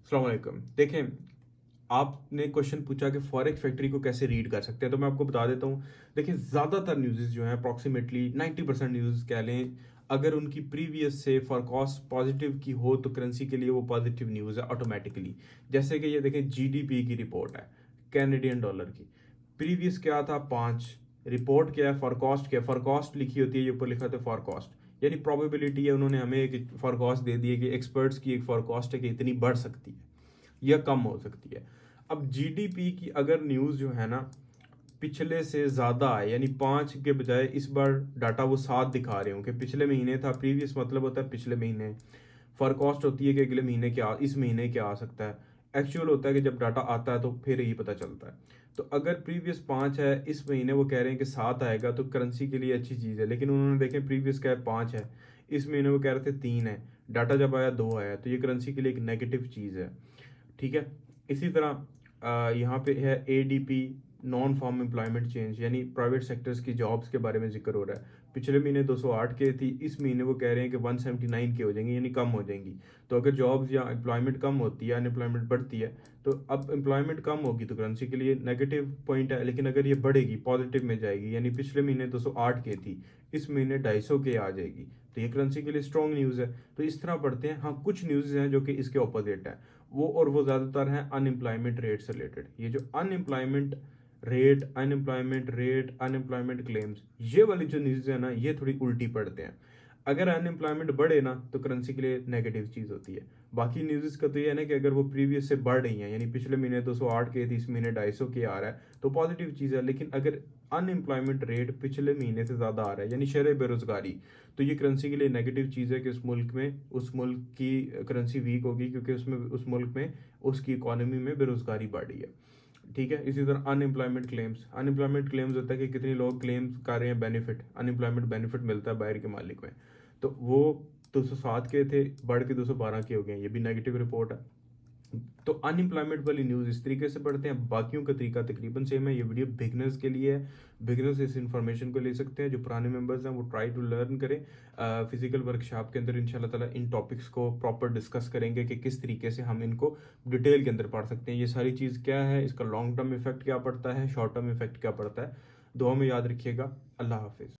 अस्सलाम वालेकुम। देखें, आपने क्वेश्चन पूछा कि फॉरेक्स फैक्ट्री को कैसे रीड कर सकते हैं, तो मैं आपको बता देता हूँ। देखिए, ज़्यादातर न्यूज़ेस जो हैं अप्रॉक्सीमेटली 90% न्यूज़ कह लें, अगर उनकी प्रीवियस से फॉरकास्ट पॉजिटिव की हो तो करेंसी के लिए वो पॉजिटिव न्यूज़ है ऑटोमेटिकली। जैसे कि ये देखें, जीडीपी की रिपोर्ट है कैनेडियन डॉलर की। प्रीवियस क्या था? 5। रिपोर्ट क्या है? फॉरकास्ट क्या है? फॉरकास्ट लिखी होती है, ये ऊपर लिखा होता है फॉरकास्ट, यानी प्रोबेबिलिटी है। उन्होंने हमें एक फॉरकास्ट दे दी है कि एक्सपर्ट्स की एक फॉरकास्ट है कि इतनी बढ़ सकती है या कम हो सकती है। अब जीडीपी की अगर न्यूज़ जो है ना पिछले से ज़्यादा है, यानी 5 के बजाय इस बार डाटा वो 7 दिखा रहे हो कि पिछले महीने था, प्रीवियस मतलब होता है पिछले महीने, फॉरकास्ट होती है कि अगले महीने क्या, इस महीने क्या आ सकता है, एक्चुअल होता है कि जब डाटा आता है तो फिर ही पता चलता है। तो अगर प्रीवियस 5 है, इस महीने वो कह रहे हैं कि 7 आएगा, तो करेंसी के लिए अच्छी चीज़ है। लेकिन उन्होंने देखें, प्रीवियस का 5 है, इस महीने वो कह रहे थे 3 है, डाटा जब आया 2 आया, तो ये करेंसी के लिए एक नेगेटिव चीज़ है। ठीक है। इसी तरह यहाँ पे है ADP, non farm employment change, यानी प्राइवेट सेक्टर्स की जॉब्स के बारे में जिक्र हो रहा है। पिछले महीने 208 के थी, इस महीने वो कह रहे हैं कि 179 के हो जाएंगी, यानी कम हो जाएंगी। तो अगर जॉब्स या एम्प्लॉयमेंट कम होती है, अनएम्प्लॉयमेंट बढ़ती है, तो अब एम्प्लॉयमेंट कम होगी तो करेंसी के लिए नेगेटिव पॉइंट है। लेकिन अगर ये बढ़ेगी, पॉजिटिव में जाएगी, यानी पिछले महीने 208 के थी, इस महीने 250 के आ जाएगी, तो ये करेंसी के लिए स्ट्रॉन्ग न्यूज़ है। तो इस तरह पढ़ते हैं। हाँ, कुछ न्यूज़ हैं जो कि इसके ऑपोजिट है, वो ज़्यादातर हैं अनएम्प्लॉयमेंट रेट से रिलेटेड। ये जो अनएम्प्लॉयमेंट क्लेम्स, ये वाली जो न्यूज़ है ना, ये थोड़ी उल्टी पड़ते हैं। अगर अनएम्प्लॉयमेंट बढ़े ना तो करेंसी के लिए नेगेटिव चीज़ होती है। बाकी न्यूज़ का तो ये है ना कि अगर वो प्रीवियस से बढ़ रही हैं, यानी पिछले महीने 208 के थी, इस महीने 250 के आ रहा है, तो पॉजिटिव चीज़ है। लेकिन अगर अनएम्प्लॉयमेंट रेट पिछले महीने से ज़्यादा आ रहा है, यानी शरह बेरोजगारी, तो ये करेंसी के लिए नेगेटिव चीज़ है कि उस मुल्क की करेंसी वीक होगी, क्योंकि उस मुल्क में उसकी इकोनॉमी में बेरोजगारी बढ़ रही है। ठीक है। इसी तरह अनएम्प्लॉयमेंट क्लेम्स होता है कि कितने लोग क्लेम्स कर रहे हैं बेनिफिट, अनएम्प्लॉयमेंट बेनिफिट मिलता है बाहर के मालिक में, तो वो 207 के थे, बढ़ के 212 के हो गए, ये भी नेगेटिव रिपोर्ट है। तो अनएम्प्लॉयमेंट वाली न्यूज़ इस तरीके से पढ़ते हैं। बाकियों का तरीका तकरीबन सेम है। ये वीडियो बिगनर्स के लिए है, बिगनर्स इस इन्फॉर्मेशन को ले सकते हैं। जो पुराने मेंबर्स हैं वो ट्राई टू लर्न करें। फिजिकल वर्कशॉप के अंदर इंशाल्लाह ताला इन टॉपिक्स को प्रॉपर डिस्कस करेंगे कि किस तरीके से हम इनको डिटेल के अंदर पढ़ सकते हैं। ये सारी चीज़ क्या है, इसका लॉन्ग टर्म इफेक्ट क्या पड़ता है, शॉर्ट टर्म इफेक्ट क्या पड़ता है। दुआ में याद रखिएगा। अल्लाह हाफिज़।